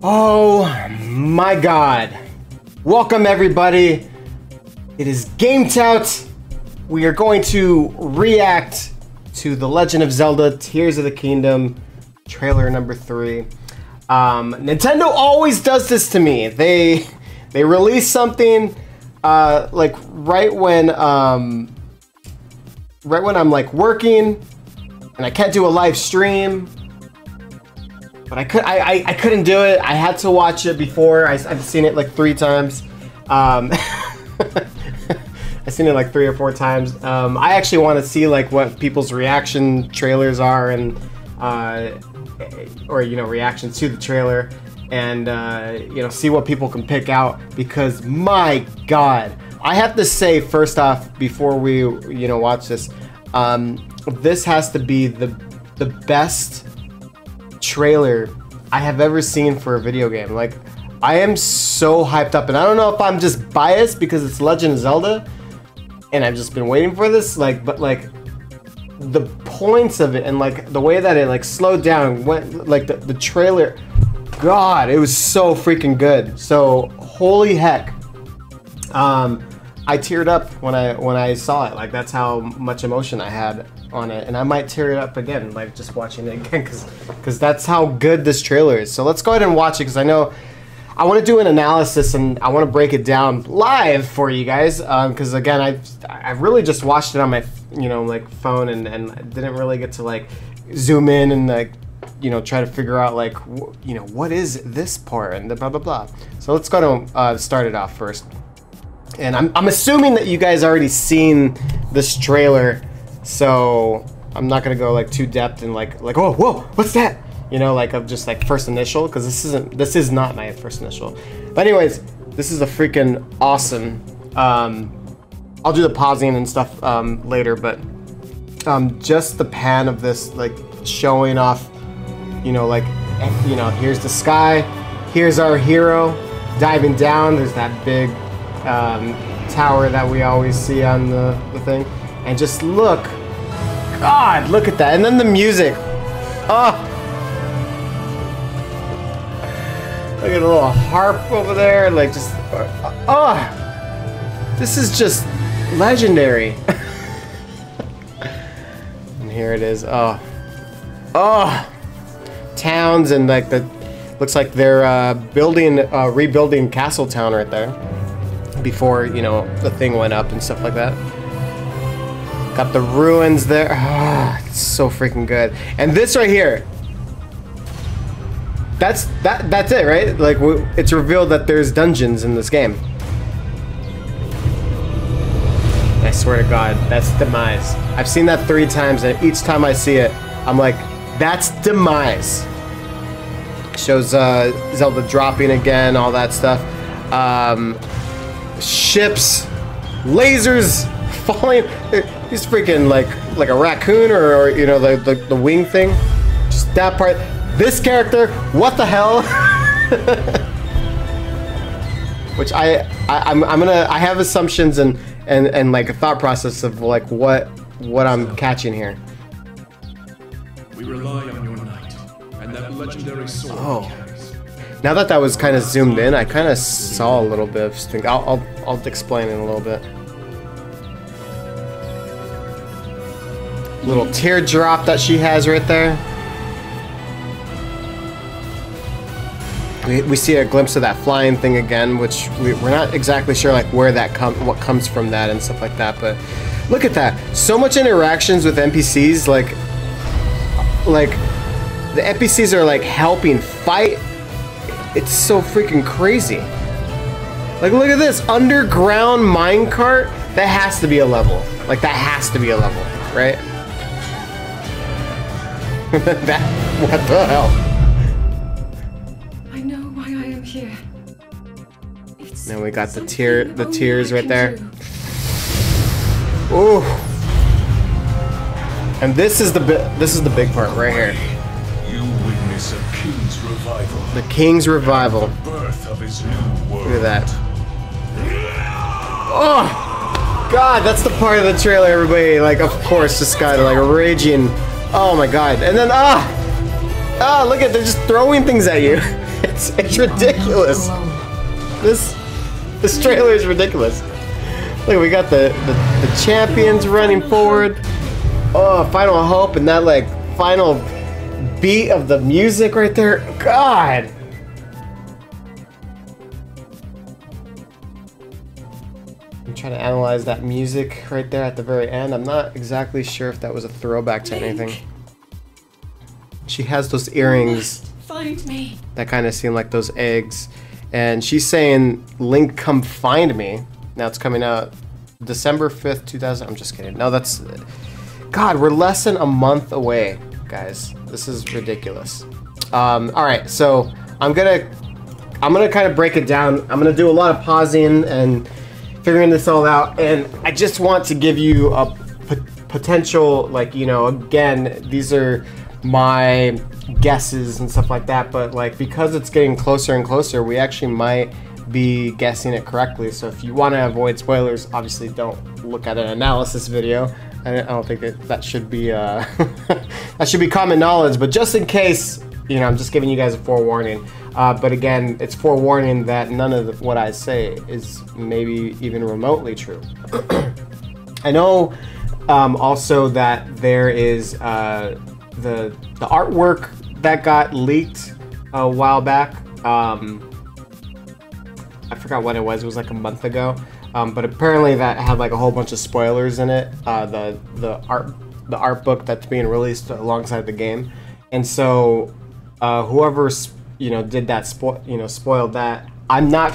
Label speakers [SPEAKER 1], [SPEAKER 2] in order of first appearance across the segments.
[SPEAKER 1] Oh my god. Welcome everybody. It is Game Tout. We are going to react to The Legend of Zelda Tears of the Kingdom trailer number 3. Nintendo always does this to me. They release something like right when I'm like working and I can't do a live stream. But I couldn't do it. I had to watch it before. I've seen it like 3 times. I've seen it like 3 or 4 times. I actually want to see like what people's reaction trailers are and or you know, reactions to the trailer, and you know, see what people can pick out, because my god, I have to say first off before we watch this, this has to be the best trailer I have ever seen for a video game. Like, I am so hyped up, and I don't know if I'm just biased because it's Legend of Zelda and I've just been waiting for this, like, but like the points of it and like the way that it like slowed down, went like the trailer, god, it was so freaking good. So holy heck, I teared up when I saw it. Like, that's how much emotion I had on it, and I might tear it up again, like just watching it again, because that's how good this trailer is. So let's go ahead and watch it, because I know I want to do an analysis and I want to break it down live for you guys, because again, I've really just watched it on my like phone, and didn't really get to like zoom in and like try to figure out like what is this part and the blah blah blah. So let's go to start it off first. And I'm assuming that you guys already seen this trailer, so I'm not gonna go like too depth and like oh whoa, what's that? Like of just like first initial, because this is not my first initial. But anyways, this is a freaking awesome. I'll do the pausing and stuff later, but just the pan of this, like showing off, like here's the sky, here's our hero diving down. There's that big tower that we always see on the thing, and just look, god, look at that. And then the music, oh, look at a little harp over there, like just oh, this is just legendary. And here it is. Oh towns, and like the looks like they're rebuilding Castle Town right there before the thing went up and stuff like that. Got the ruins there. It's so freaking good. And this right here, that's it, right? Like, it's revealed that there's dungeons in this game. I swear to god, that's Demise. I've seen that 3 times, and each time I see it, I'm like, that's Demise. Shows Zelda dropping again, all that stuff. Ships, lasers falling. He's freaking like a raccoon, or the wing thing. Just that part. This character, what the hell? Which I have assumptions and like a thought process of like what I'm catching here.
[SPEAKER 2] We rely on your knight and that legendary sword.
[SPEAKER 1] Oh. Now that was kind of zoomed in, I kind of saw a little bit of things. I'll explain in a little bit. Little teardrop that she has right there. We see a glimpse of that flying thing again, which we're not exactly sure like where that what comes from that and stuff like that. But look at that, so much interactions with NPCs. Like the NPCs are like helping fight. It's so freaking crazy. Like, look at this underground minecart. That has to be a level. Like, that has to be a level, right? What the hell?
[SPEAKER 3] I know why I am here.
[SPEAKER 1] Then we got the tears right there. Ooh. And this is the big part right here.
[SPEAKER 2] You witness a king's revival.
[SPEAKER 1] The king's revival.
[SPEAKER 2] The birth of his new world.
[SPEAKER 1] Look at that. Oh god, that's the part of the trailer everybody, like, of course, just got like raging. Oh my god. And then Oh, look at, they're just throwing things at you. It's ridiculous. This trailer is ridiculous. Look, we got the champions running forward. Oh, final hope, and that like final beat of the music right there. God. I'm trying to analyze that music right there at the very end. I'm not exactly sure if that was a throwback to anything. She has those earrings
[SPEAKER 3] find me.
[SPEAKER 1] that kind of seem like those eggs. And she's saying, Link, come find me. Now it's coming out December 5th, 2000. I'm just kidding. No, that's... God, we're less than a month away, guys. This is ridiculous. Alright, so I'm gonna kind of break it down. I'm gonna do a lot of pausing and figuring this all out. And I just want to give you a potential, like, you know, again, these are my guesses and stuff like that, but like because it's getting closer and closer, we actually might be guessing it correctly. So if you want to avoid spoilers, obviously don't look at an analysis video. I don't think that should be that should be common knowledge, but just in case, you know, I'm just giving you guys a forewarning. But again, it's forewarning that none of what I say is maybe even remotely true. I know also that there is the artwork that got leaked a while back. I forgot when it was. It was like a month ago. But apparently that had like a whole bunch of spoilers in it. The art book that's being released alongside the game, and so whoever did that spoiled that. I'm not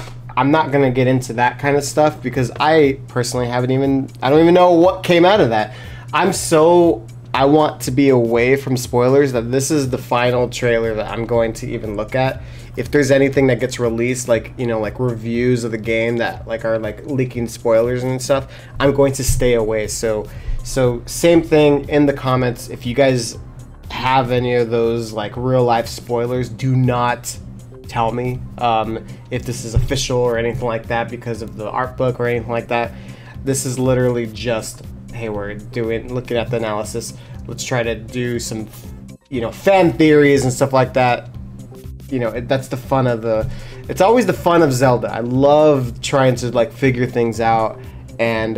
[SPEAKER 1] gonna get into that kind of stuff because I personally I don't even know what came out of that. I want to be away from spoilers, that this is the final trailer that I'm going to even look at. If there's anything that gets released, like, you know, like reviews of the game that like are like leaking spoilers and stuff, I'm going to stay away. So same thing in the comments. If you guys have any of those like real life spoilers, do not tell me if this is official or anything like that because of the art book or anything like that. This is literally just, hey, we're looking at the analysis. Let's try to do some, you know, fan theories and stuff like that. You know, that's the fun of it's always the fun of Zelda. I love trying to like figure things out, and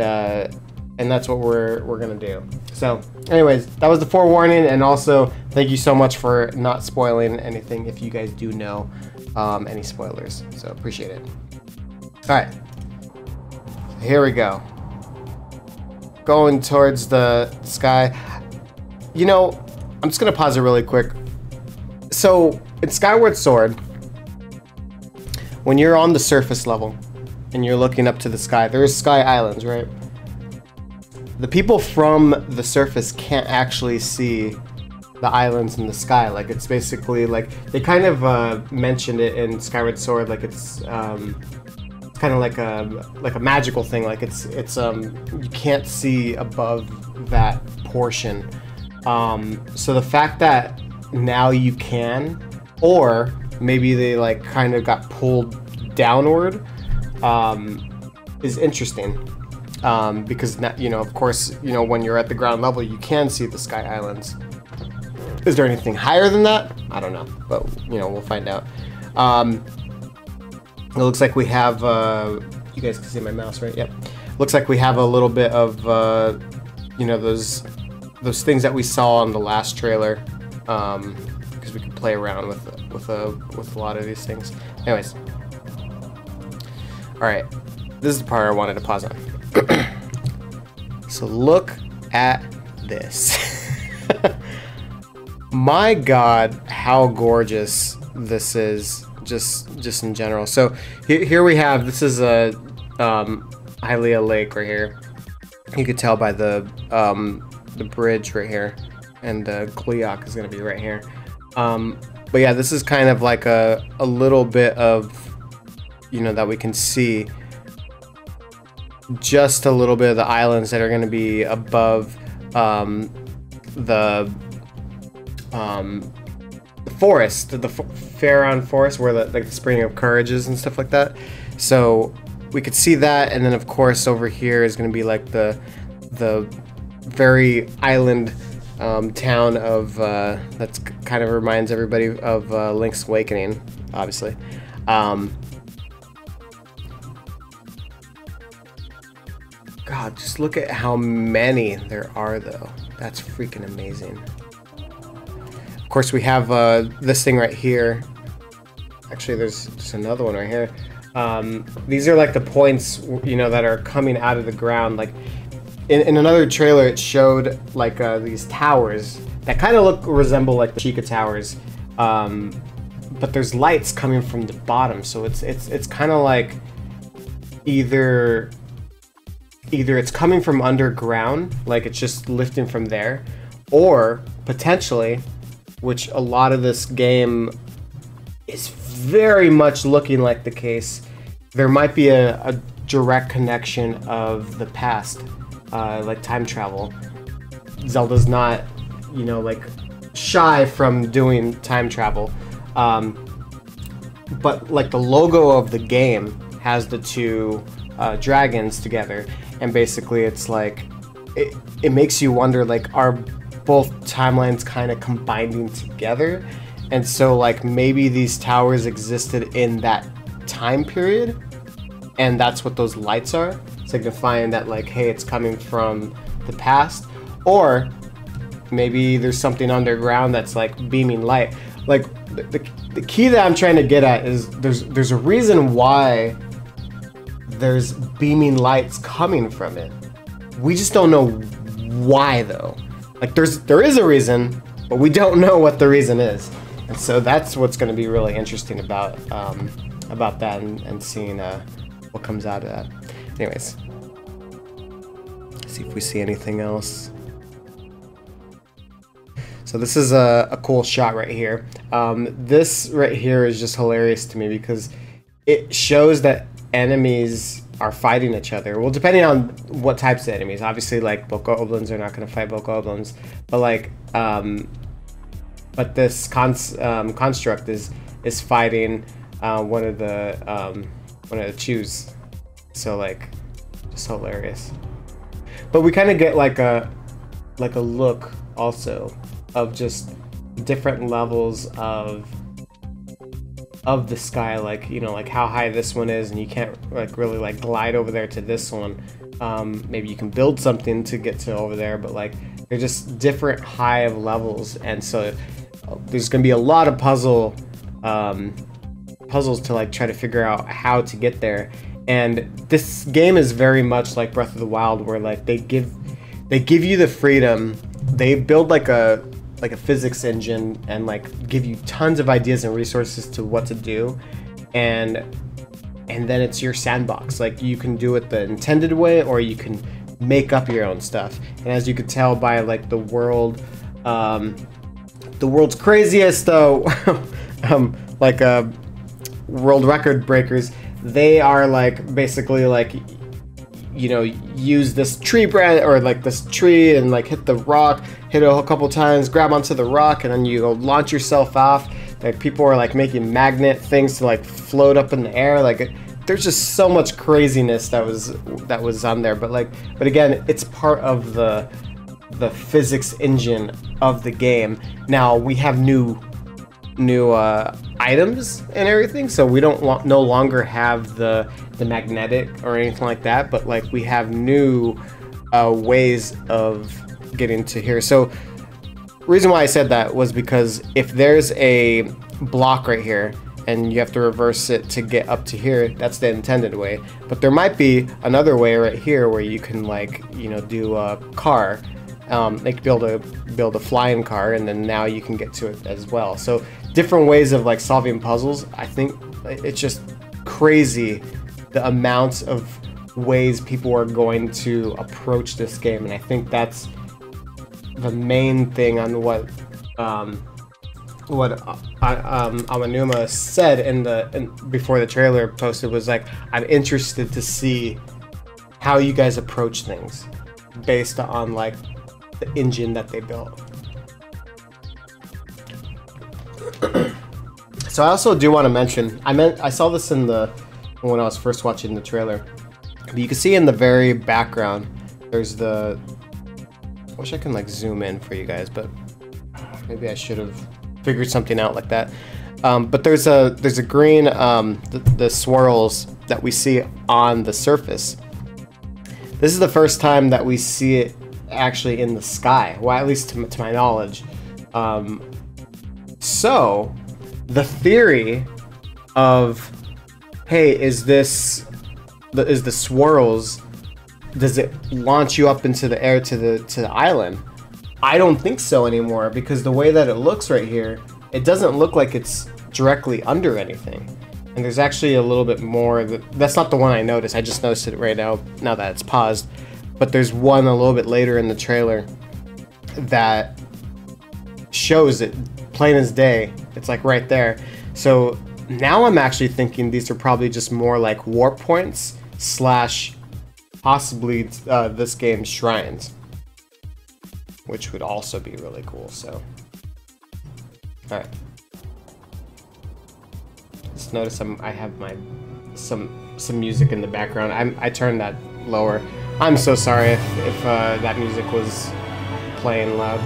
[SPEAKER 1] that's what we're gonna do. So anyways, that was the forewarning, and also thank you so much for not spoiling anything if you guys do know any spoilers. So appreciate it. All right, here we go. Going towards the sky. You know, I'm just gonna pause it really quick. So in Skyward Sword, when you're on the surface level and you're looking up to the sky, there's sky islands, right? The people from the surface can't actually see the islands in the sky. Like, it's basically like, they kind of mentioned it in Skyward Sword, like it's kind of like a magical thing. Like it's you can't see above that portion. So the fact that now you can, or maybe they like kind of got pulled downward, is interesting. Because now, you know, of course, you know, when you're at the ground level, you can see the sky islands. Is there anything higher than that? I don't know, but you know, we'll find out. It looks like we have, you guys can see my mouse, right? Yep. Looks like we have a little bit of, you know, those things that we saw on the last trailer, because we can play around with a lot of these things. Anyways, all right, this is the part I wanted to pause on. So look at this. My God, how gorgeous this is, just in general. So here we have, this is a Hylia Lake right here. You could tell by the bridge right here, and the Gleeok is gonna be right here. But yeah, this is kind of like a little bit of, you know, that we can see just a little bit of the islands that are going to be above the forest, the Faron forest, where the Spring of Courage is and stuff like that. So we could see that, and then of course over here is going to be like the very island town of that's kind of reminds everybody of Link's Awakening, obviously. God, just look at how many there are, though. That's freaking amazing. Of course, we have this thing right here. Actually, there's just another one right here. These are like the points, you know, that are coming out of the ground. Like in another trailer, it showed like these towers that kind of resemble like the Chica towers, but there's lights coming from the bottom. So it's kind of like either it's coming from underground, like it's just lifting from there, or potentially, which a lot of this game is very much looking like the case, there might be a direct connection of the past, like time travel. Zelda's not, you know, like shy from doing time travel, but like the logo of the game has the two dragons together, and basically it's like it makes you wonder, like, are both timelines kind of combining together? And so like maybe these towers existed in that time period, and that's what those lights are, signifying that like, hey, it's coming from the past. Or maybe there's something underground that's like beaming light. Like the key that I'm trying to get at is there's a reason why there's beaming lights coming from it. We just don't know why, though. Like there is a reason, but we don't know what the reason is. And so that's what's going to be really interesting about that, and seeing what comes out of that. Anyways, let's see if we see anything else. So this is a cool shot right here. This right here is just hilarious to me because it shows that enemies are fighting each other. Well, depending on what types of enemies. Obviously, like bokoblins are not going to fight bokoblins, but like but this construct is fighting one of the chews. So like, just hilarious. But we kind of get like a look also of just different levels of the sky, like, you know, like how high this one is, and you can't like really like glide over there to this one. Maybe you can build something to get to over there, but like they're just different high of levels, and so there's gonna be a lot of puzzles to like try to figure out how to get there. And this game is very much like Breath of the Wild, where like they give you the freedom. They build like a physics engine and like give you tons of ideas and resources to what to do, and then it's your sandbox. Like you can do it the intended way, or you can make up your own stuff. And as you could tell by like the world's craziest like world record breakers, they are like basically like, you know, use this tree branch or like this tree and like hit the rock, hit it a couple times, grab onto the rock, and then you go launch yourself off. Like people are like making magnet things to like float up in the air. Like there's just so much craziness that was on there. But again, it's part of the physics engine of the game. Now we have new items and everything, so we don't no longer have the magnetic or anything like that, but like we have new ways of getting to here. So reason why I said that was because if there's a block right here and you have to reverse it to get up to here, that's the intended way. But there might be another way right here where you can, like, you know, do a car, like build a flying car, and then now you can get to it as well. So different ways of like solving puzzles. I think it's just crazy the amounts of ways people are going to approach this game, and I think that's the main thing on what Amanuma said before the trailer posted, was like, I'm interested to see how you guys approach things based on like the engine that they built. So I also do want to mention, I saw this when I was first watching the trailer, but you can see in the very background there's the wish I can like zoom in for you guys, but maybe I should have figured something out like that. But there's a green the swirls that we see on the surface. This is the first time that we see it actually in the sky. Well, at least to my knowledge. So the theory of, hey, is the swirls, does it launch you up into the air to the island? I don't think so anymore, because the way that it looks right here, it doesn't look like it's directly under anything. And there's actually a little bit more. That's not the one I noticed. I just noticed it right now that it's paused. But there's one a little bit later in the trailer that shows it plain as day. It's like right there. So now I'm actually thinking these are probably just more like warp points slash possibly this game's shrines, which would also be really cool. So, all right. Just notice I have some music in the background. I turned that lower. I'm so sorry if that music was playing loud.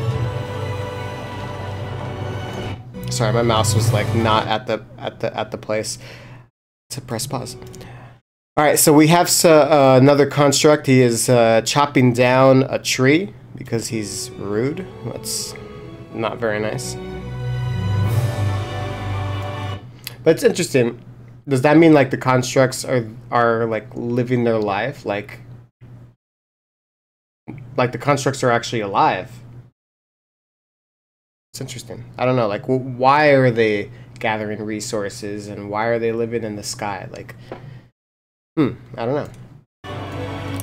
[SPEAKER 1] Sorry, my mouse was like not at the place to press pause. All right, so we have another construct. He is chopping down a tree because he's rude. That's not very nice. But it's interesting. Does that mean like the constructs are like living their life? Like the constructs are actually alive? It's interesting. I don't know. Like, why are they gathering resources and why are they living in the sky? Like, I don't know.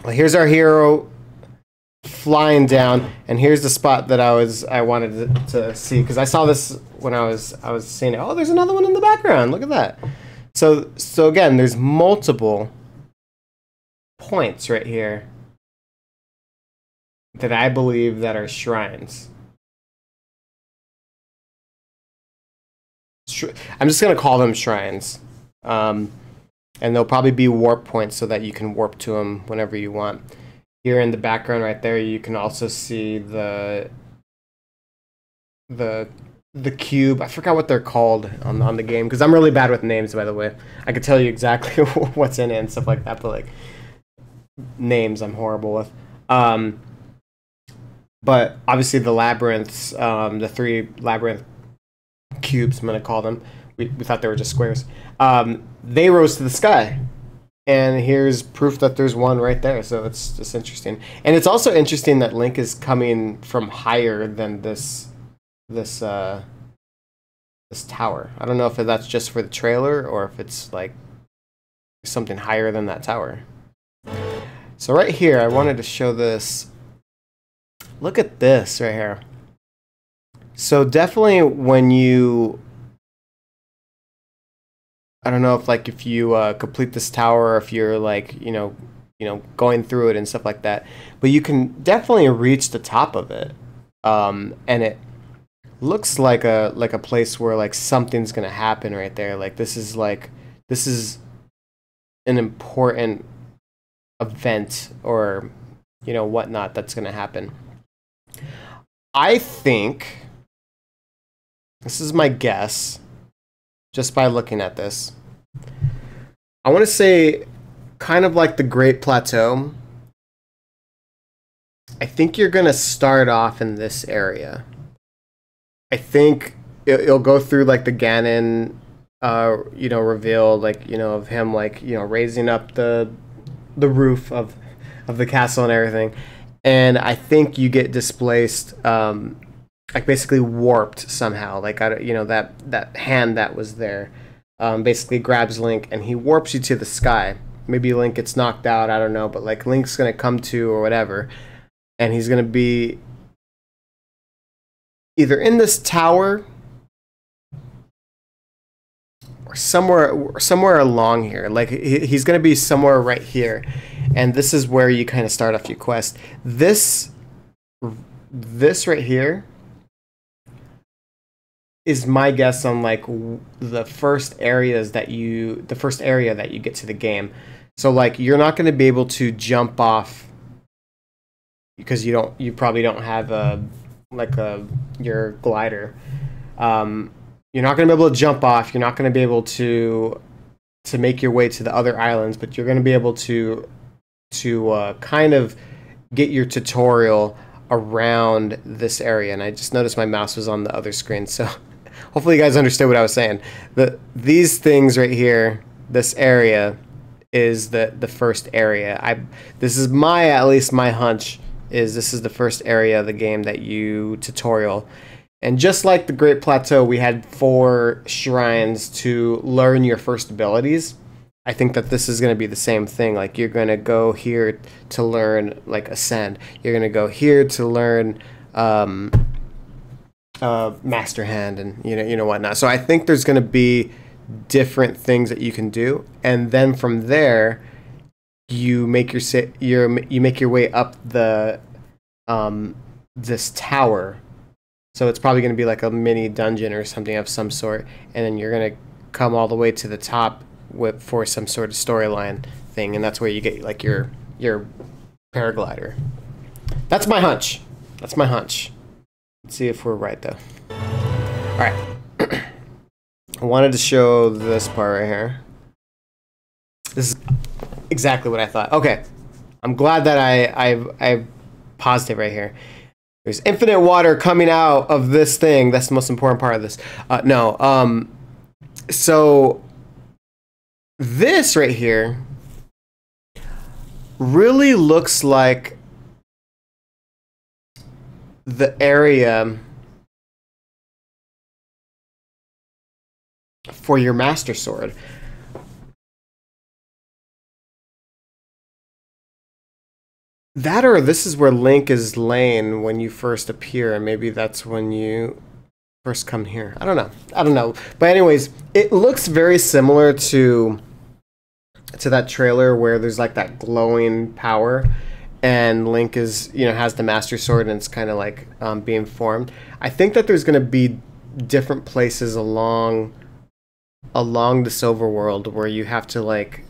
[SPEAKER 1] Well, here's our hero flying down, and here's the spot that I wanted to see, because I saw this when I was seeing it. Oh, there's another one in the background. Look at that. So again, there's multiple points right here that I believe that are shrines. I'm just gonna call them shrines, and they'll probably be warp points so that you can warp to them whenever you want. Here in the background right there, you can also see the cube. I forgot what they're called on the game, because I'm really bad with names, by the way. I could tell you exactly what's in it and stuff like that, but like names I'm horrible with. But obviously the labyrinths, the 3 labyrinth cubes, I'm gonna call them. We thought they were just squares. They rose to the sky, and here's proof that there's one right there. So it's just interesting, and it's also interesting that Link is coming from higher than this tower. I don't know if that's just for the trailer or if it's like something higher than that tower. So right here, I wanted to show this. Look at this right here. So definitely when you, I don't know if you complete this tower, or if you're like, you know, going through it and stuff like that, but you can definitely reach the top of it. And it looks like a place where like something's gonna happen right there. Like this is an important event, or whatnot that's gonna happen. I think, this is my guess, just by looking at this, I want to say kind of like the Great Plateau. I think you're gonna start off in this area. I think it'll go through like the Ganon, reveal, like, of him, like, raising up the roof of the castle and everything. And I think you get displaced, like basically warped somehow. Like, that hand that was there basically grabs Link and he warps you to the sky. Maybe Link gets knocked out, I don't know, but like Link's gonna come to or whatever, and he's gonna be either in this tower or somewhere along here. Like he's gonna be somewhere right here, and this is where you kind of start off your quest. This right here is my guess on like the first area that you get to the game. So like you're not going to be able to jump off because you probably don't have your glider. You're not going to be able to jump off. You're not going to be able to make your way to the other islands, but you're going to be able to kind of get your tutorial around this area. And I just noticed my mouse was on the other screen, so hopefully you guys understood what I was saying. These things right here, this area is the first area. This is at least my hunch, is this is the first area of the game that you tutorial. And just like the Great Plateau, we had 4 shrines to learn your first abilities. I think that this is going to be the same thing. Like, you're going to go here to learn, like, Ascend. You're going to go here to learn Master Hand and you know whatnot. So I think there's going to be different things that you can do, and then from there, you make your way up the this tower. So it's probably going to be like a mini dungeon or something of some sort, and then you're going to come all the way to the top for some sort of storyline thing, and that's where you get like your paraglider. That's my hunch. That's my hunch. Let's see if we're right though. All right. I wanted to show this part right here. This is exactly what I thought. Okay. I'm glad that I paused it right here. There's infinite water coming out of this thing. That's the most important part of this. So this right here really looks like the area for your Master Sword. That, or this is where Link is laying when you first appear, and maybe that's when you first come here. I don't know. But anyways, it looks very similar to that trailer where there's like that glowing power, and Link is, has the Master Sword, and it's kind of like being formed. I think that there's going to be different places along this overworld where you have to like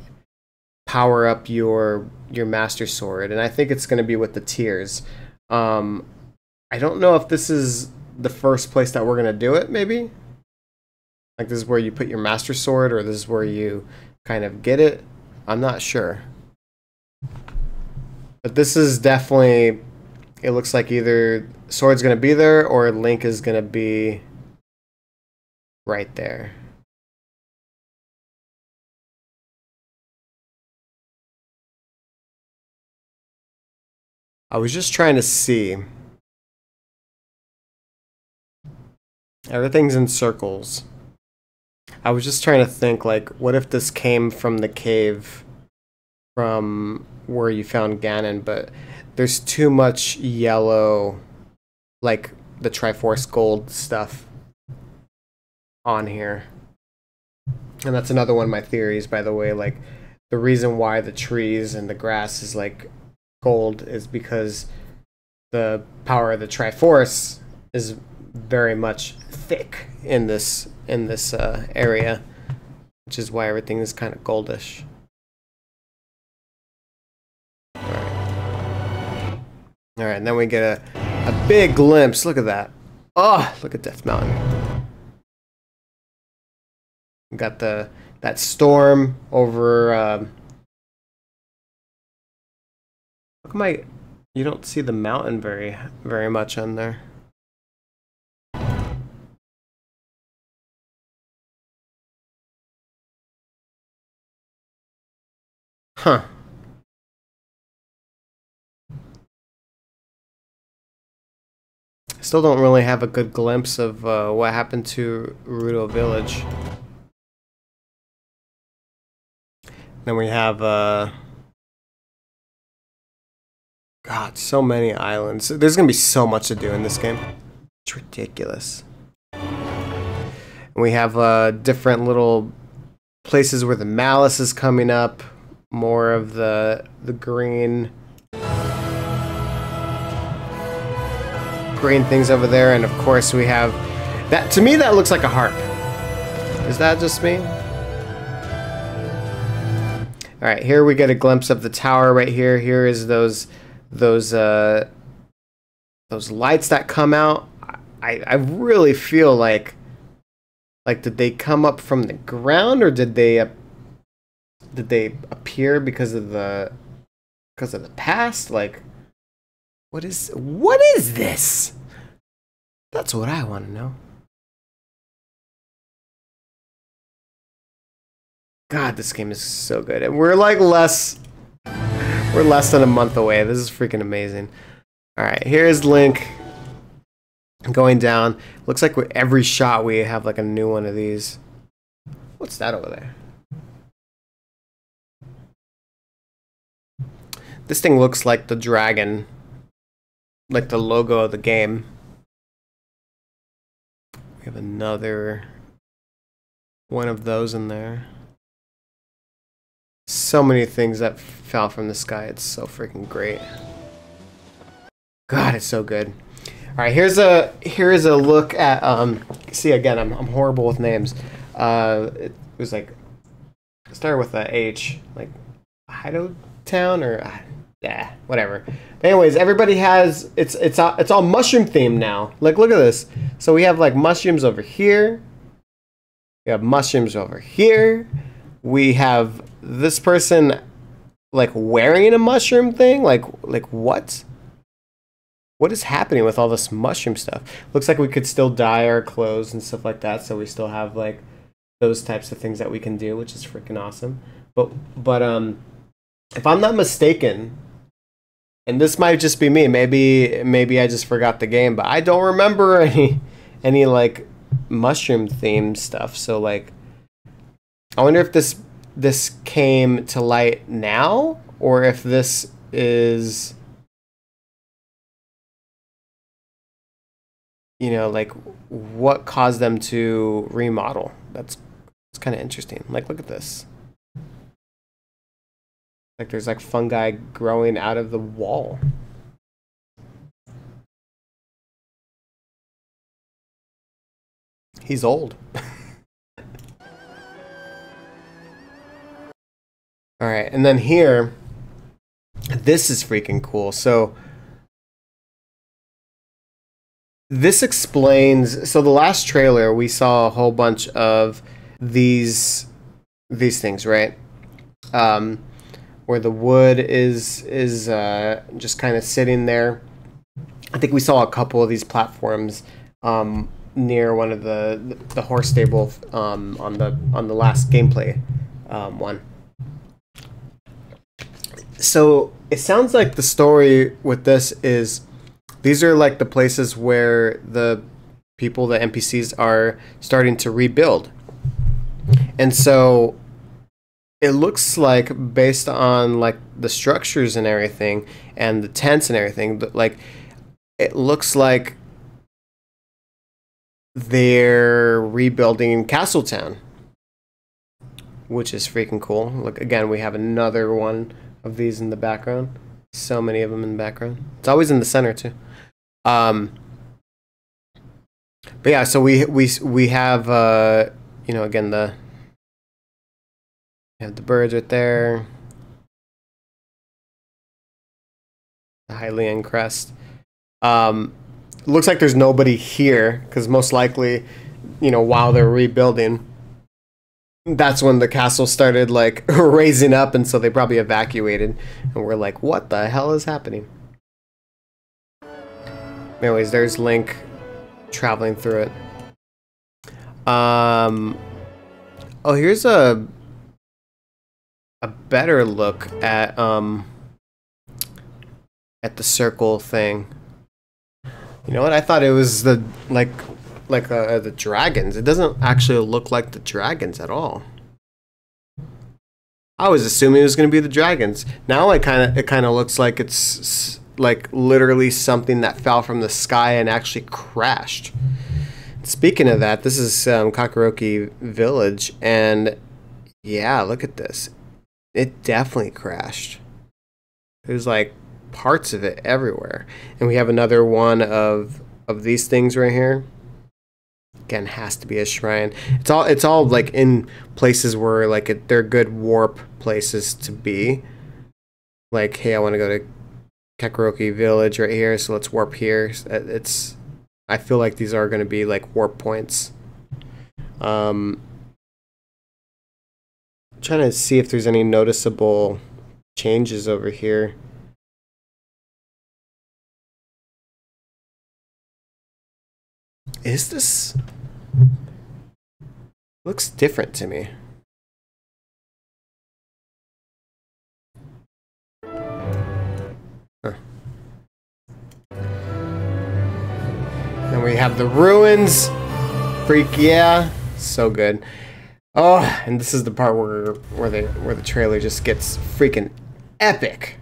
[SPEAKER 1] power up your Master Sword, and I think it's going to be with the tiers. I don't know if this is the first place that we're going to do it, maybe. Like, this is where you put your Master Sword, or this is where you kind of get it. I'm not sure. But this is definitely, it looks like either Sword's going to be there, or Link is going to be right there. I was just trying to see. Everything's in circles. I was just trying to think, like, what if this came from the cave from where you found Ganon, but there's too much yellow, like the Triforce Gold stuff on here. And that's another one of my theories, by the way. Like, the reason why the trees and the grass is like gold is because the power of the Triforce is very much thick in this area, which is why everything is kind of goldish. All right, and then we get a big glimpse. Look at that. Oh, look at Death Mountain. We got that storm over. How come you don't see the mountain very much on there? Huh. Still don't really have a good glimpse of what happened to Rudo Village. Then we have God, so many islands. There's gonna be so much to do in this game. It's ridiculous. And we have different little places where the Malice is coming up. More of the green things over there, and of course we have that. To me, that looks like a harp. Is that just me? All right, here we get a glimpse of the tower right here. Here is those those lights that come out, I really feel like did they come up from the ground, or did they appear because of the past? Like, what is this? That's what I want to know. God, this game is so good, and we're like less than a month away. This is freaking amazing. All right, here's Link going down. Looks like with every shot we have like a new one of these. What's that over there? This thing looks like the dragon, like the logo of the game. We have another one of those in there. So many things that fell from the sky. It's so freaking great. God, it's so good. All right, here's a look at see, again, I'm horrible with names. It was like, it started with a H, like Hido Town, or yeah, whatever. But anyways, everybody has it's all mushroom themed now. Like, look at this. So we have like mushrooms over here. We have mushrooms over here. We have this person like wearing a mushroom thing. Like what? What is happening with all this mushroom stuff? Looks like we could still dye our clothes and stuff like that, so we still have like those types of things that we can do, which is freaking awesome. But if I'm not mistaken, and this might just be me, maybe I just forgot the game, but I don't remember any like mushroom themed stuff. So like, I wonder if this came to light now, or if this is, you know, like what caused them to remodel. It's kind of interesting. Like, look at this. Like, there's like fungi growing out of the wall. He's old. All right, and then here, this is freaking cool. So this explains, so the last trailer we saw a whole bunch of these things, right? Where the wood is just kind of sitting there. I think we saw a couple of these platforms near one of the horse stable on the last gameplay one. So it sounds like the story with this is these are like the places where the people, the NPCs, are starting to rebuild. And so it looks like, based on like the structures and everything and the tents and everything, like it looks like they're rebuilding Castletown, which is freaking cool. Look, again, we have another one of these in the background. So many of them in the background. It's always in the center too. But yeah, so we have you know, again, we have the birds right there, the Hylian crest. Looks like there's nobody here because most likely, you know, while they're rebuilding, that's when the castle started like raising up, and so they probably evacuated, and we're like, what the hell is happening? Anyways, there's Link traveling through it. Oh, here's a better look at the circle thing. You know what? I thought it was the the dragons. It doesn't actually look like the dragons at all. I was assuming it was going to be the dragons. Now it kind of looks like it's like literally something that fell from the sky and actually crashed. Speaking of that, this is Kakariki Village, and yeah, look at this. It definitely crashed. There's like parts of it everywhere. And we have another one of these things right here. Again, has to be a shrine. It's all like in places where like they're good warp places to be. Like, hey, I want to go to Kakarot Village right here. So let's warp here. I feel like these are going to be like warp points. Trying to see if there's any noticeable changes over here. Is this... looks different to me. Huh. And we have the ruins. Freak, yeah. So good. Oh, and this is the part where the trailer just gets freaking epic.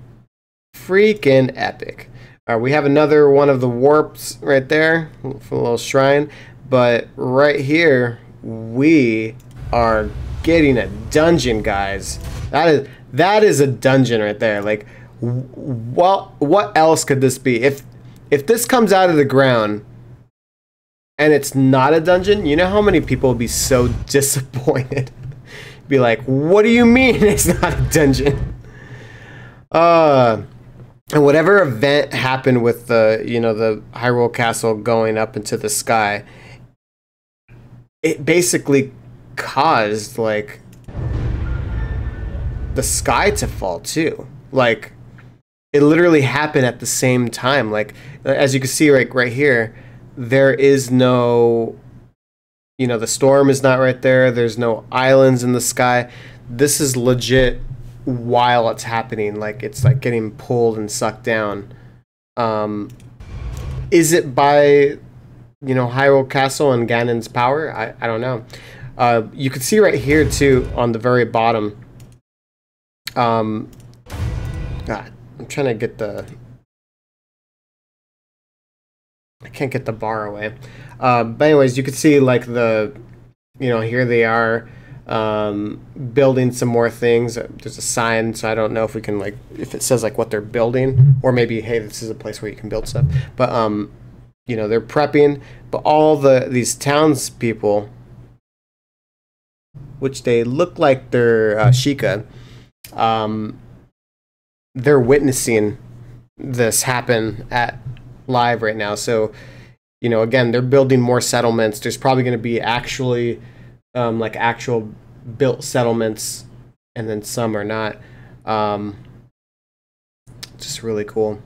[SPEAKER 1] Freaking epic. We have another one of the warps right there for a little shrine, but right here we are getting a dungeon, guys. That is a dungeon right there. Like, what else could this be? If this comes out of the ground and it's not a dungeon, you know how many people would be so disappointed? Be like, what do you mean it's not a dungeon? And whatever event happened with the, the Hyrule Castle going up into the sky, it basically caused, like, the sky to fall too. Like, it literally happened at the same time. Like, as you can see right here, there is no, the storm is not right there. There's no islands in the sky. This is legit while it's happening. Like, it's like getting pulled and sucked down. Is it by, Hyrule Castle and Ganon's power? I don't know. You can see right here too on the very bottom. God, I'm trying to get the... I can't get the bar away. But anyways, you can see like the, here they are building some more things. There's a sign, so I don't know if we can, like, if it says like what they're building, or maybe, hey, this is a place where you can build stuff. But they're prepping. But all these townspeople, which they look like they're Sheikah, they're witnessing this happen live right now. So, again, they're building more settlements. There's probably going to be actually like actual built settlements, and then some are not. Just really cool.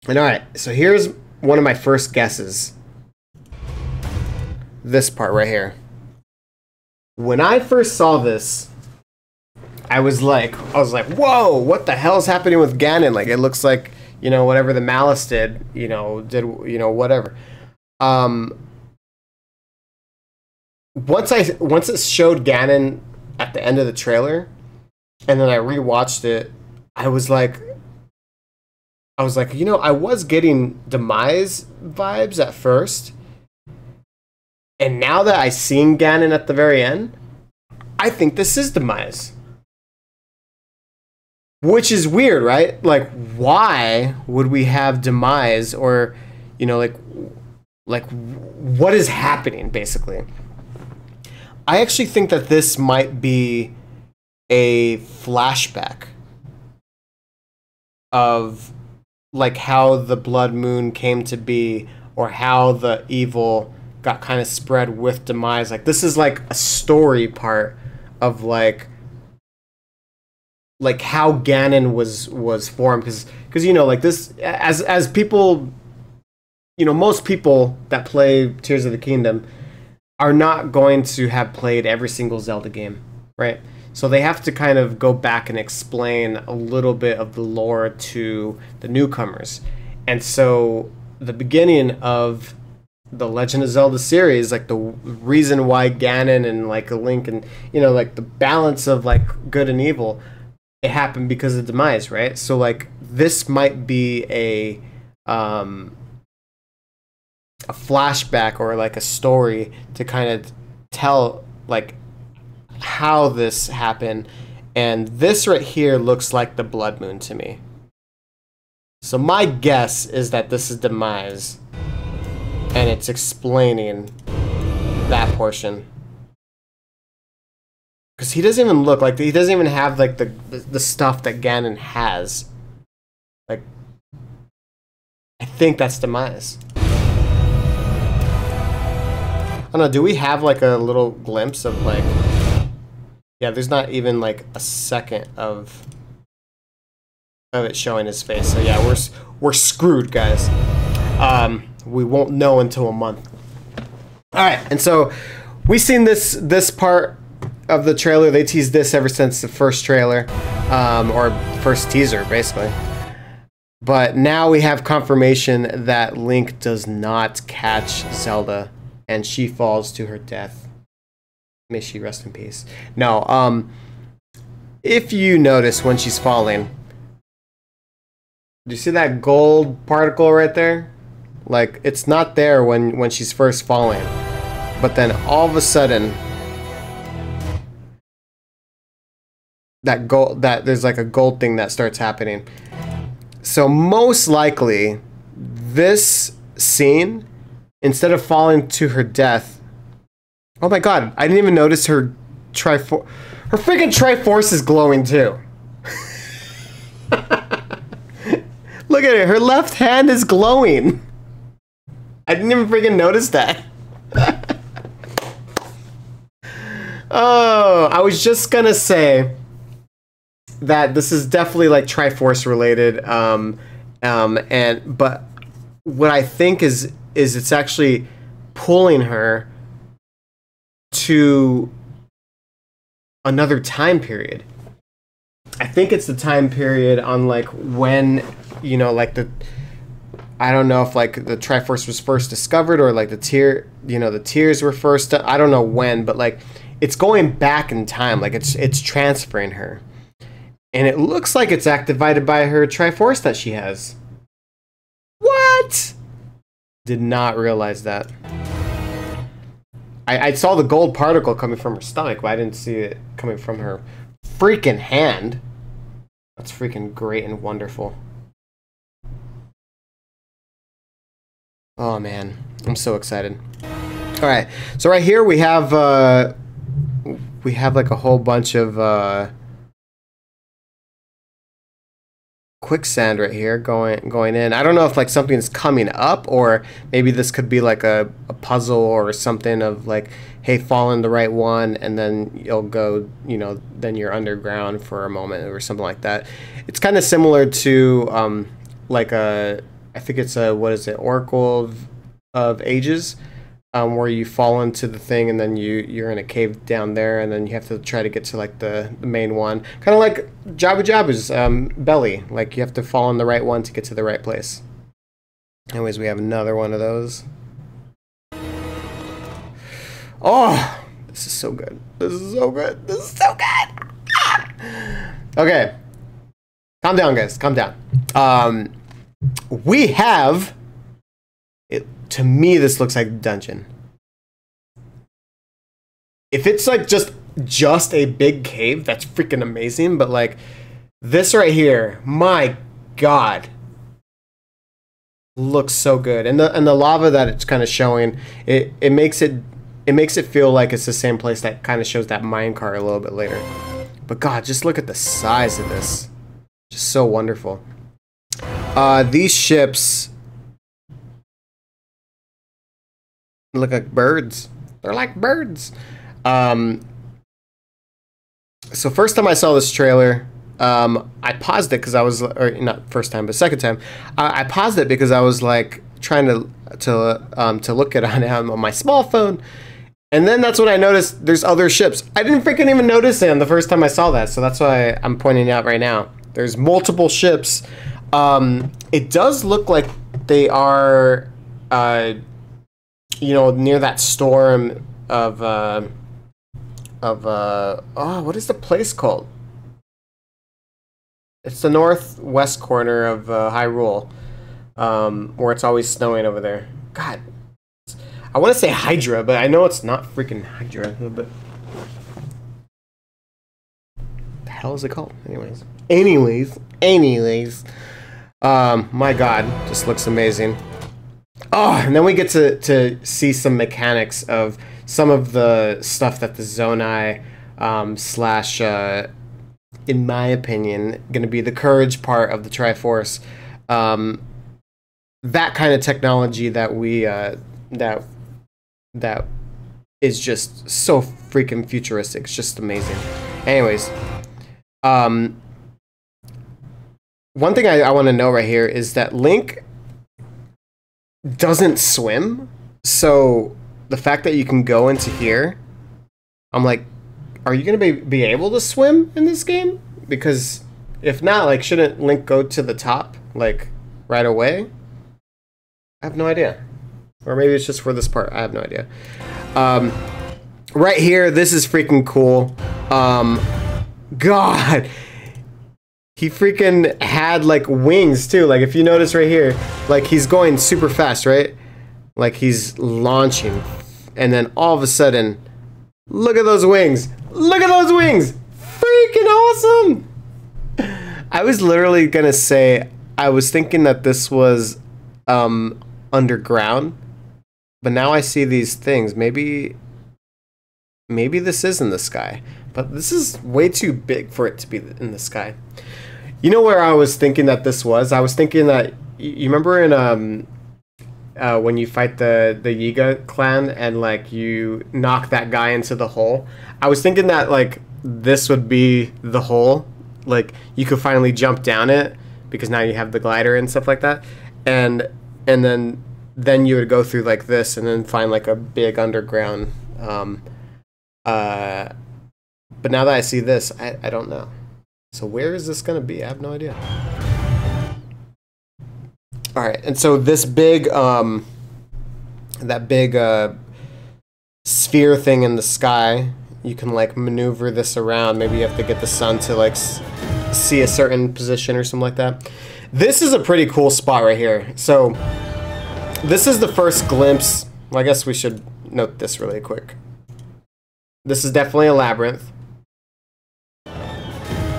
[SPEAKER 1] And all right, so here's one of my first guesses. This part right here. When I first saw this, I was like, whoa, what the hell is happening with Ganon? Like, it looks like, whatever the Malice did, whatever. Once it showed Ganon at the end of the trailer, and then I rewatched it, I was like, I was getting Demise vibes at first, and now that I seen Ganon at the very end, I think this is Demise. Which is weird, right? Like, why would we have Demise, or, like what is happening, basically? I actually think that this might be a flashback of, like, how the Blood Moon came to be, or how the evil got kind of spread with Demise. Like, this is like a story part of, like how Ganon was formed, because like this, as people, most people that play Tears of the Kingdom are not going to have played every single Zelda game, right? So they have to kind of go back and explain a little bit of the lore to the newcomers. And so the beginning of the Legend of Zelda series, like the reason why Ganon and like Link and, like the balance of like good and evil, it happened because of Demise, right? So like this might be a flashback, or like a story to kind of tell like how this happened. And this right here looks like the Blood Moon to me. So my guess is that this is Demise, and it's explaining that portion. Because he doesn't even look like, he doesn't even have like the stuff that Ganon has. Like, I think that's Demise. I don't know, do we have like a little glimpse of like... Yeah, there's not even like a second of it showing his face. So yeah, we're screwed, guys. We won't know until a month. All right, and so we've seen this part of the trailer. They teased this ever since the first trailer, or first teaser, basically. But now we have confirmation that Link does not catch Zelda, and she falls to her death. May she rest in peace. No, if you notice when she's falling, do you see that gold particle right there? Like, it's not there when she's first falling. But then all of a sudden, there's like a gold thing that starts happening. So most likely, this scene, instead of falling to her death, oh my god, I didn't even notice her freaking Triforce is glowing too. Look at it, her left hand is glowing. I didn't even freaking notice that. Oh, I was just gonna say that this is definitely like Triforce related, but what I think is it's actually pulling her to another time period. I think it's the time period on like when, you know, like I don't know if like the Triforce was first discovered or like the tears were first. I don't know when, but like it's going back in time. Like it's transferring her, and it looks like it's activated by her Triforce that she has. What? Did not realize that. I saw the gold particle coming from her stomach, but I didn't see it coming from her freaking hand. That's freaking great and wonderful. Oh man, I'm so excited. All right, so right here we have like a whole bunch of quicksand right here going in. I don't know if like something's coming up, or maybe this could be like a puzzle or something of like, hey, fall in the right one and then you'll go, you know, then you're underground for a moment or something like that. It's kind of similar to like I think it's what is it, Oracle of Ages, where you fall into the thing and then you're in a cave down there and then you have to try to get to like the main one. Kind of like Jabu Jabu's belly. Like you have to fall in the right one to get to the right place. Anyways, we have another one of those. Oh, this is so good. This is so good. This is so good. Ah! Okay. Calm down, guys. Calm down. We have... To me, this looks like a dungeon. If it's like just a big cave, that's freaking amazing. But like this right here, my god, looks so good. And the lava that it's kind of showing, it makes it feel like it's the same place that kind of shows that minecart a little bit later. But god, just look at the size of this. Just so wonderful. These ships look like birds. They're like birds. So first time I saw this trailer, I paused it because I was, or not first time, but second time, I paused it because I was like trying to look at it on my small phone, and then that's when I noticed there's other ships. I didn't freaking even notice it on the first time I saw that, so that's why I'm pointing it out right now. There's multiple ships. It does look like they are, you know, near that storm of oh, what is the place called? It's the northwest corner of Hyrule, where it's always snowing over there. God, I want to say Hydra, but I know it's not freaking Hydra. But the hell is it called? Anyways. My God, just looks amazing. Oh, and then we get to see some mechanics of some of the stuff that the Zonai slash, in my opinion, going to be the courage part of the Triforce that kind of technology that we that that is just so freaking futuristic. It's just amazing. Anyways, one thing I want to know right here is that Link doesn't swim, so the fact that you can go into here, I'm like, are you gonna be able to swim in this game? Because if not, like, shouldn't Link go to the top like right away? I have no idea. Or maybe it's just for this part. I have no idea. Right here, this is freaking cool. God, he freaking had like wings too. Like if you notice right here, like he's going super fast, right? Like he's launching, and then all of a sudden, look at those wings. Look at those wings. Freaking awesome. I was literally gonna say, I was thinking that this was underground, but now I see these things. Maybe this is in the sky, but this is way too big for it to be in the sky. You know where I was thinking that this was? I was thinking that, you remember in when you fight the Yiga clan and like you knock that guy into the hole? I was thinking that like this would be the hole, like you could finally jump down it because now you have the glider and stuff like that, and then you would go through like this and then find like a big underground. But now that I see this, I don't know. So where is this gonna be? I have no idea. All right, and so this big, that big sphere thing in the sky, you can like maneuver this around. Maybe you have to get the sun to like see a certain position or something like that. This is a pretty cool spot right here. So this is the first glimpse. Well, I guess we should note this really quick. This is definitely a labyrinth.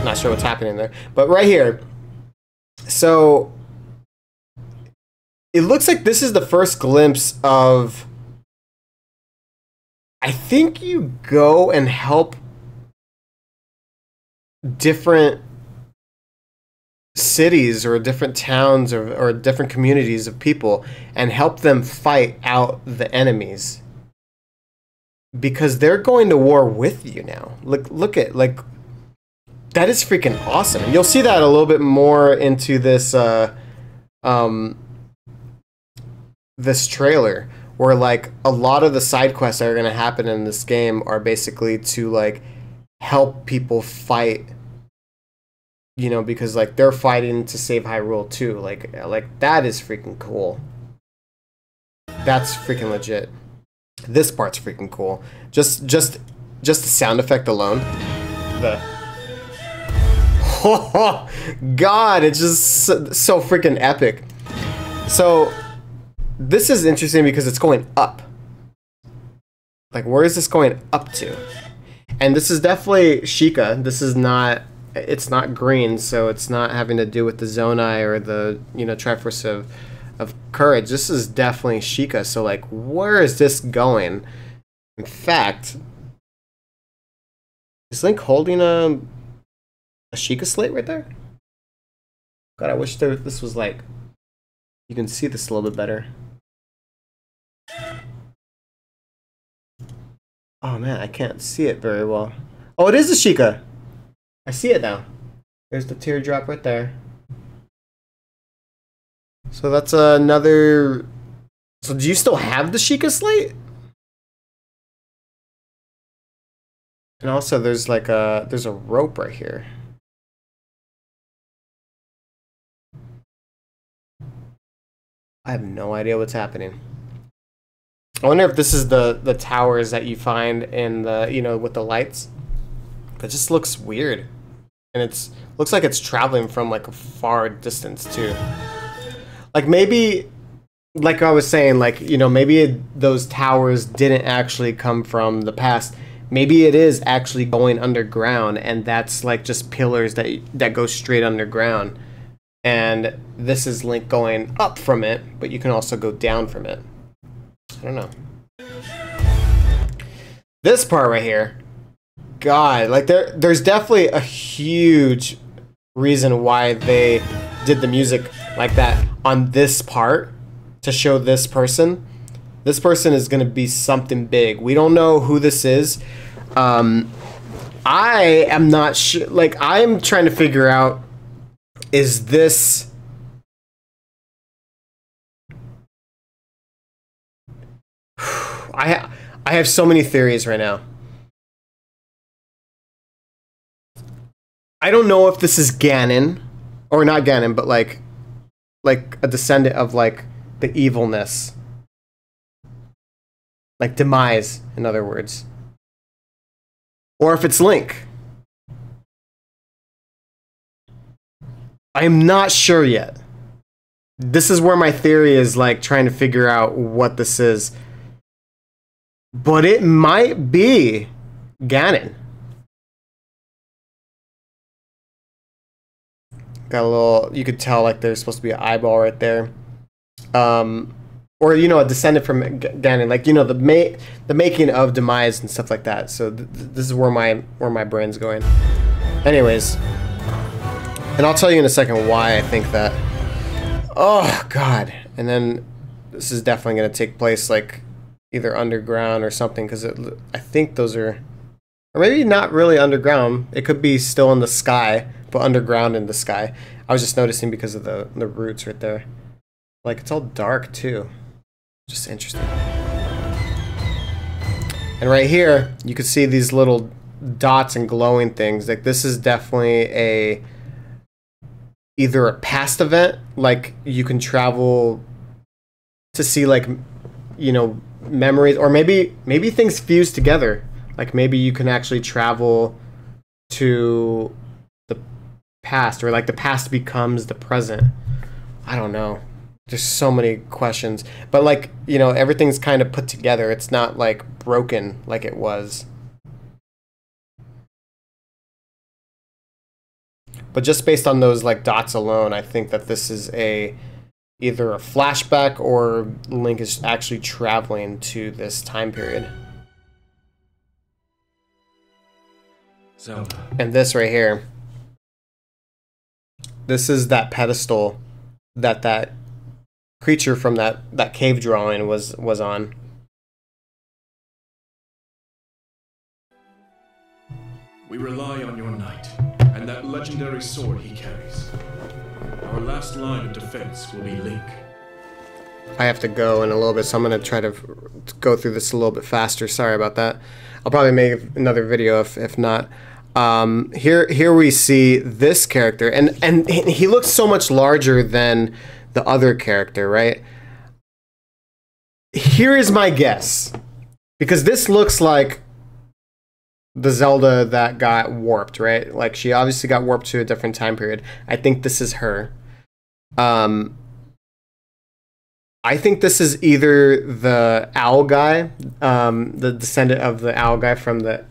[SPEAKER 1] Not sure what's happening there, but right here. So it looks like this is the first glimpse of, I think you go and help different cities or different towns or different communities of people and help them fight out the enemies, because they're going to war with you now. Look at, like, that is freaking awesome. And you'll see that a little bit more into this this trailer, where like a lot of the side quests that are going to happen in this game are basically to like help people fight, you know, because like they're fighting to save Hyrule too. Like that is freaking cool. That's freaking legit. This part's freaking cool. Just the sound effect alone. The oh God, it's just so freaking epic. So this is interesting because it's going up. Like, where is this going up to? And this is definitely Sheikah. This is not, it's not green, so it's not having to do with the Zonai or the, you know, Triforce of Courage. This is definitely Sheikah. So like, where is this going? In fact, is Link holding a Sheikah slate right there? God, I wish this was like, you can see this a little bit better. Oh man, I can't see it very well. Oh, it is a Sheikah. I see it now. There's the teardrop right there. So that's another. So do you still have the Sheikah slate? And also, there's like there's a rope right here. I have no idea what's happening. I wonder if this is the towers that you find in the, you know, with the lights. It just looks weird. And it's looks like it's traveling from like a far distance too. Like maybe, like I was saying, like, you know, maybe those towers didn't actually come from the past. Maybe it is actually going underground, and that's like just pillars that go straight underground. And this is Link going up from it, but you can also go down from it. I don't know. This part right here, God, like there's definitely a huge reason why they did the music like that on this part to show this person. This person is going to be something big. We don't know who this is. I am not sure. Like, I'm trying to figure out, is this... I have so many theories right now. I don't know if this is Ganon, or not Ganon, but like a descendant of like the evilness, like Demise, in other words, or if it's Link. I'm not sure yet. This is where my theory is, like trying to figure out what this is. But it might be Ganon. Got a little, you could tell like there's supposed to be an eyeball right there. Or, you know, a descendant from Ganon, like, you know, the making of Demise and stuff like that. So this is where my brain's going. Anyways, and I'll tell you in a second why I think that. Oh God! And then this is definitely going to take place like either underground or something, because I think those are, or maybe not really underground. It could be still in the sky, but underground in the sky. I was just noticing because of the roots right there. Like, it's all dark too. Just interesting. And right here, you can see these little dots and glowing things. Like, this is definitely either a past event, like you can travel to see, like, you know, memories, or maybe things fuse together. Like, maybe you can actually travel to the past, or like the past becomes the present. I don't know. There's so many questions, but like, you know, everything's kind of put together. It's not like broken like it was. But just based on those like dots alone, I think that this is either a flashback, or Link is actually traveling to this time period.
[SPEAKER 2] Zelda.
[SPEAKER 1] And this right here, this is that pedestal that creature from that cave drawing was on.
[SPEAKER 2] We rely on your knight and that legendary sword he carries. Our last line of defense will be Link.
[SPEAKER 1] I have to go in a little bit, so I'm going to try to go through this a little bit faster. Sorry about that. I'll probably make another video if not. Here we see this character, and he looks so much larger than the other character, right? Here is my guess, because this looks like the Zelda that got warped, right? Like, she obviously got warped to a different time period. I think this is her. I think this is either the owl guy, the descendant of the owl guy from the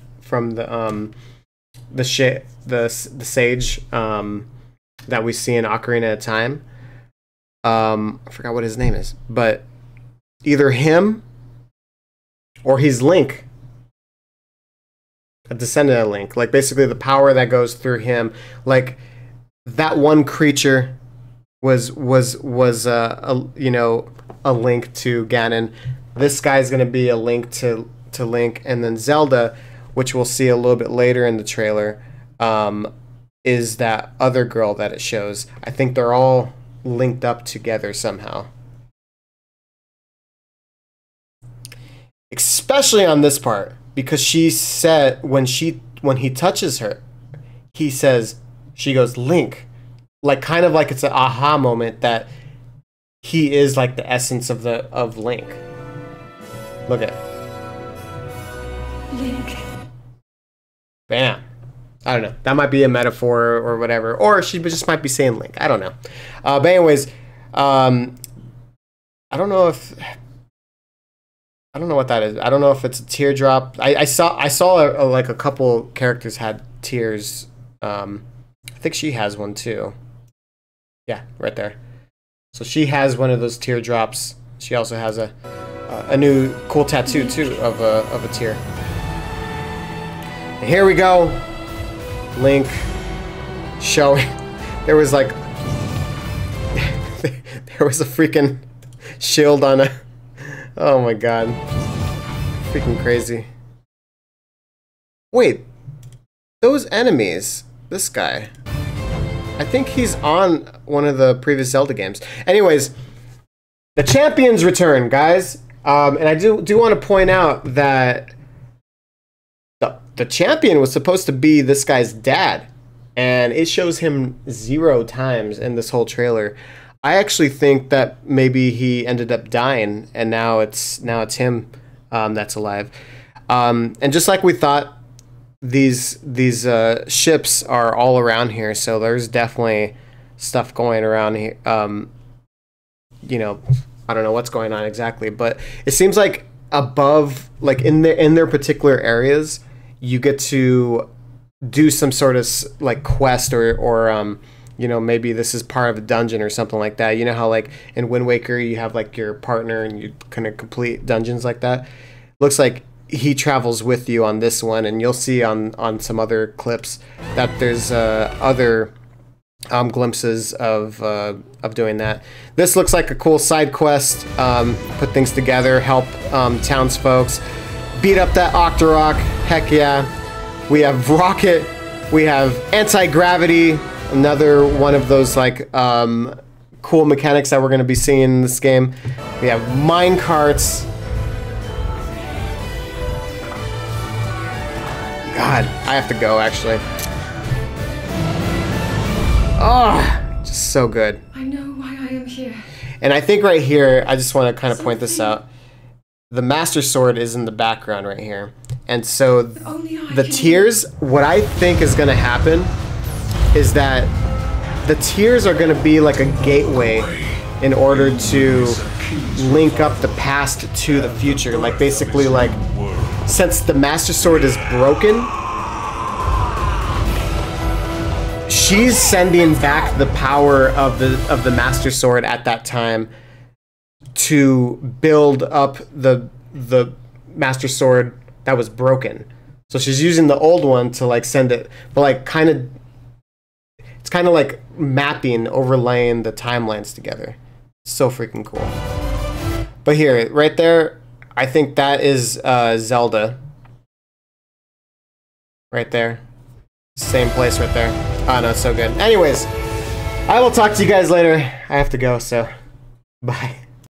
[SPEAKER 1] sage that we see in Ocarina of Time. I forgot what his name is, but either him or he's Link, a descendant of Link. Like, basically the power that goes through him. Like, that one creature was you know, a link to Ganon. This guy's gonna be a link to Link, and then Zelda, which we'll see a little bit later in the trailer, is that other girl that it shows. I think they're all linked up together somehow. Especially on this part, because she said when he touches her, he says, she goes, Link. Like, kind of like it's an aha moment that he is like the essence of Link. Look at
[SPEAKER 3] Link.
[SPEAKER 1] Bam. I don't know. That might be a metaphor or whatever. Or she just might be saying Link. I don't know. But anyways, I don't know what that is. I don't know if it's a teardrop. I saw like a couple characters had tears. I think she has one too. Yeah, right there. So she has one of those teardrops. She also has a new cool tattoo too of a tear. And here we go. Link showing. There was like There was a freaking shield on a... Oh my god. Freaking crazy. Wait. Those enemies. This guy. I think he's on one of the previous Zelda games. Anyways, the champions return, guys. And I do want to point out that the champion was supposed to be this guy's dad. And it shows him 0 times in this whole trailer. I actually think that maybe he ended up dying, and now it's him that's alive. And just like we thought, these ships are all around here, so there's definitely stuff going around here. You know, I don't know what's going on exactly, but it seems like above, like in their particular areas, you get to do some sort of like quest or you know, maybe this is part of a dungeon or something like that. You know how like in Wind Waker you have like your partner and you kind of complete dungeons like that? Looks like he travels with you on this one, and you'll see on some other clips that there's other glimpses of doing that. This looks like a cool side quest. Put things together, help townsfolk, beat up that Octorok. Heck yeah. We have Rocket. We have anti-gravity. Another one of those like cool mechanics that we're going to be seeing in this game. We have mine carts. God, I have to go actually. Oh, just so good.
[SPEAKER 3] I know why I am here.
[SPEAKER 1] And I think right here, I just want to kind of point this out. The Master Sword is in the background right here. And so the tears, what I think is going to happen is that the tears are going to be like a gateway in order to link up the past to the future. Like basically like, since the Master Sword is broken, she's sending back the power of the Master Sword at that time to build up the Master Sword that was broken. So she's using the old one to like send it, but like it's kind of like mapping, overlaying the timelines together. So freaking cool. But here, right there, I think that is Zelda. Right there. Same place right there. Oh no, it's so good. Anyways, I will talk to you guys later. I have to go, so bye.